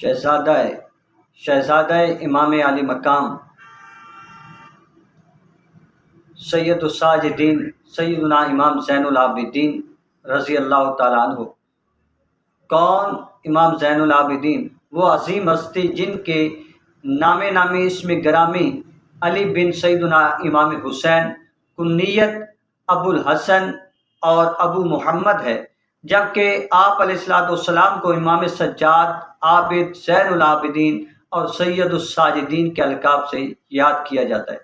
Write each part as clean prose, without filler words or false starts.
شہزادہ امام علی مقام سید الساجدین سیدنا امام زین العابدین رضی اللہ تعالیٰ عنہ۔ کون امام زین العابدین؟ وہ عظیم ہستی جن کے نامی اسم گرامی علی بن سیدنا امام حسین، کنیت ابو الحسن اور ابو محمد ہے، جبکہ آپ علیہ السلام کو امام سجاد، عابد، زین العابدین اور سید الساجدین کے القاب سے یاد کیا جاتا ہے۔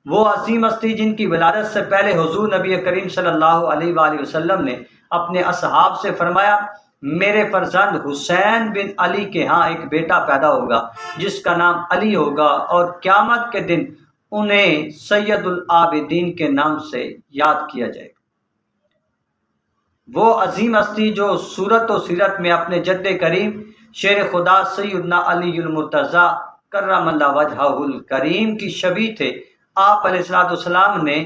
وہ عظیم ہستی جن کی ولادت سے پہلے حضور نبی کریم صلی اللہ علیہ وآلہ وسلم نے اپنے اصحاب سے فرمایا، میرے فرزند حسین بن علی کے ہاں ایک بیٹا پیدا ہوگا جس کا نام علی ہوگا، اور قیامت کے دن انہیں سید العابدین کے نام سے یاد کیا جائے گا۔ وہ عظیم ہستی جو صورت و سیرت میں اپنے جد کریم شیر خدا سیدنا علی المرتضی کرم اللہ وجہہ الکریم کی شبیہ تھے۔ آپ علیہ السلام نے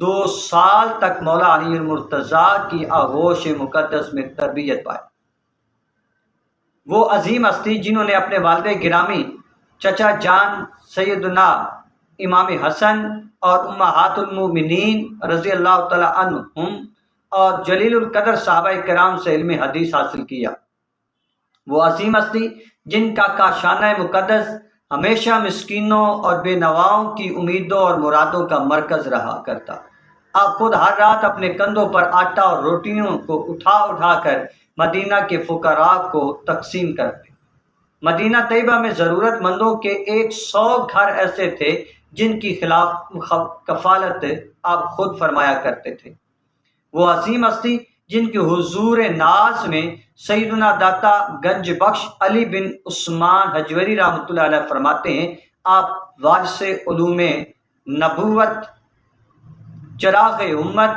2 سال تک مولا علی المرتضی کی آغوش مقدس میں تربیت پائی۔ وہ عظیم ہستی جنہوں نے اپنے والد گرامی چچا جان سیدنا امام حسن اور امہات المومنین رضی اللہ تعالی عنہم اور جلیل القدر صحابہ کرام سے علم حدیث حاصل کیا۔ وہ عظیم ہستی جن کا کاشانہ مقدس ہمیشہ مسکینوں اور بے نواؤں کی امیدوں اور مرادوں کا مرکز رہا کرتا۔ آپ خود ہر رات اپنے کندھوں پر آٹا اور روٹیوں کو اٹھا کر مدینہ کے فقراء کو تقسیم کرتے۔ مدینہ طیبہ میں ضرورت مندوں کے 100 گھر ایسے تھے جن کی کفالت آپ خود فرمایا کرتے تھے۔ وہ عظیم ہستی جن کی حضور ناز میں سیدنا داتا گنج بخش علی بن عثمان حجویری رحمۃ اللہ علیہ فرماتے ہیں، آپ وارث علوم نبوت، چراغ امت،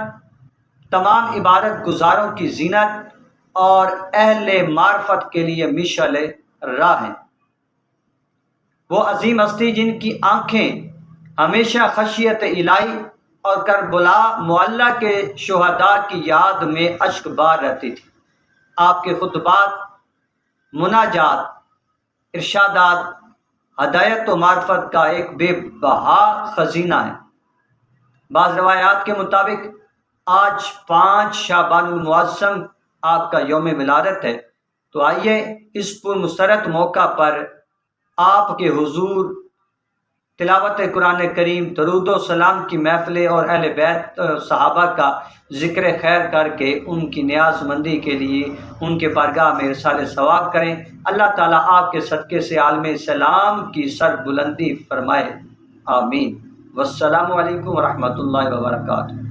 تمام عبادت گزاروں کی زینت اور اہل معرفت کے لیے مشعل راہ ہیں۔ وہ عظیم ہستی جن کی آنکھیں ہمیشہ خشیت الہی اور کربلا معلیٰ کے شہداء کی یاد میں اشک بار رہتی تھی۔ آپ کے خطبات، مناجات، ارشادات ہدایت و معرفت کا ایک بے بہا خزینہ ہے۔ بعض روایات کے مطابق آج 5 شعبان المعظم آپ کا یوم ولادت ہے، تو آئیے اس پرمسرت موقع پر آپ کے حضور تلاوت قرآن کریم، درود و سلام کی محفلیں اور اہل بیت صحابہ کا ذکر خیر کر کے ان کی نیاز مندی کے لیے ان کے بارگاہ میں ارسال ثواب کریں۔ اللہ تعالیٰ آپ کے صدقے سے عالم اسلام کی سر بلندی فرمائے، آمین۔ والسلام علیکم ورحمۃ اللہ وبرکاتہ۔